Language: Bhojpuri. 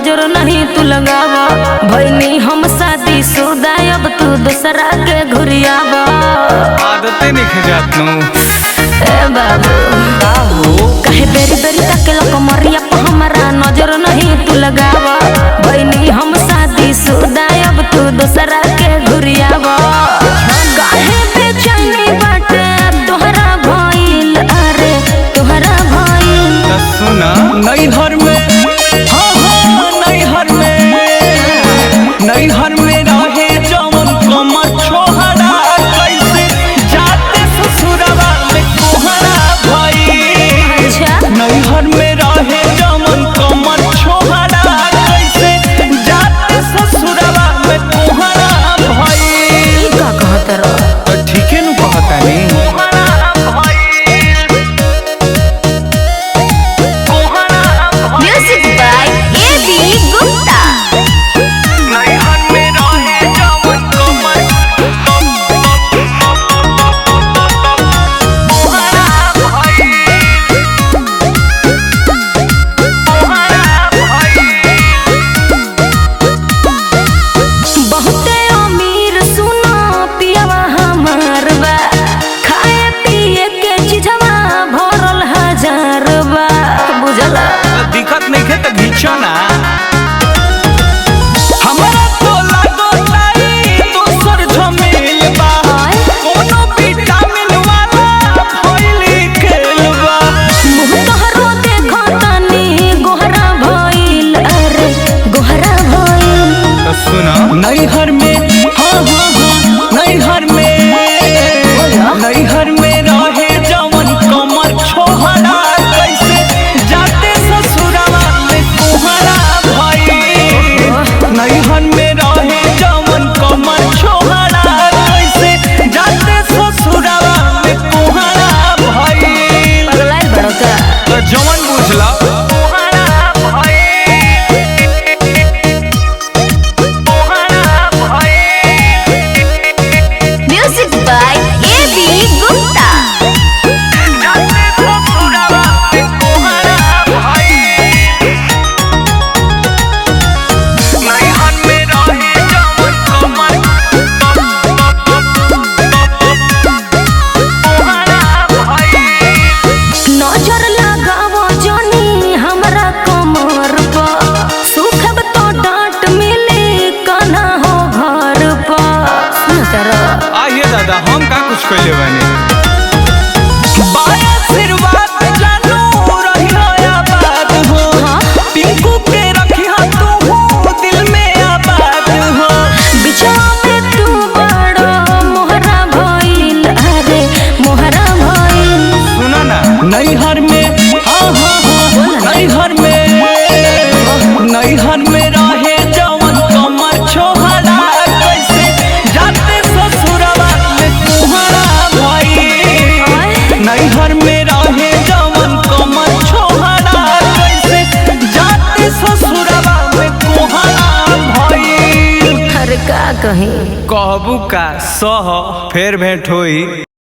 नजर नहीं तू लगावा। भइनी हम शादी शुदा अब तू दूसरा के घुरियावा। आदतें नहीं जात नु ए बाबू कहे बेरी बेरी तक कमरिया पे हमारा नजर नहीं तू लगावा। भइनी हम शादी शुदा अब तू दूसरा के घुरियावा। काहे बेचैनी बाटे तोहरा भइल, अरे तोहरा भइल। सुना नैहर में नैहर में रहे जवन कमर छोहरा कैसे जाते ससुरवा में कोहरा भई। नैहर में रहे जवन कमर छोहरा कैसे जाते ससुरवा में कोहरा भई। का कहत रह तो ठीके नु कहता नी म्यूजिक बाय ए.बी. गुप्ता। दिक्कत नहीं है तो घीचो ना। हमारा तो लागो लाई दोसर झमेल बा। कोनो विटामिन वाला फैली खेलबा। मुँह तोहरो देखो तनी गोहरा भइल, अरे गोहरा भइल। तो सुना नैहर में नैहर में रहे जवन कमर छोहरा कैसे जाते ससुरवा में कोहरा भई। नैहर में रहे जवन कमर छोहरा कैसे जाते ससुरवा में कोहरा भई। पगलाइल बड़ो का तो जवन बुझला म्यूजिक बाय ए.बी. गुप्ता। नजर लगावो जोनी हमरा कमर पर, सुखब तो डांट मिली कना हो घर पर। आइए दादा हम का कुछ कैले बने आशीर्वाद जानू रही आबाद हो। टिंकू के रखी तू दिल में आबाद हो। बिछवा में तू बड़ो मोहरा भइल, अरे मोहरा भइल। सुना ना नैहर में नैहर में रहे जवन कमर छोहरा कैसे जाते ससुरवा में कोहरा भई। नैहर में रहे जवन कमर छोहरा कैसे जाते ससुरवा में कोहरा भई। अरे का कहीं कहबू का सह फेर भेंट होई।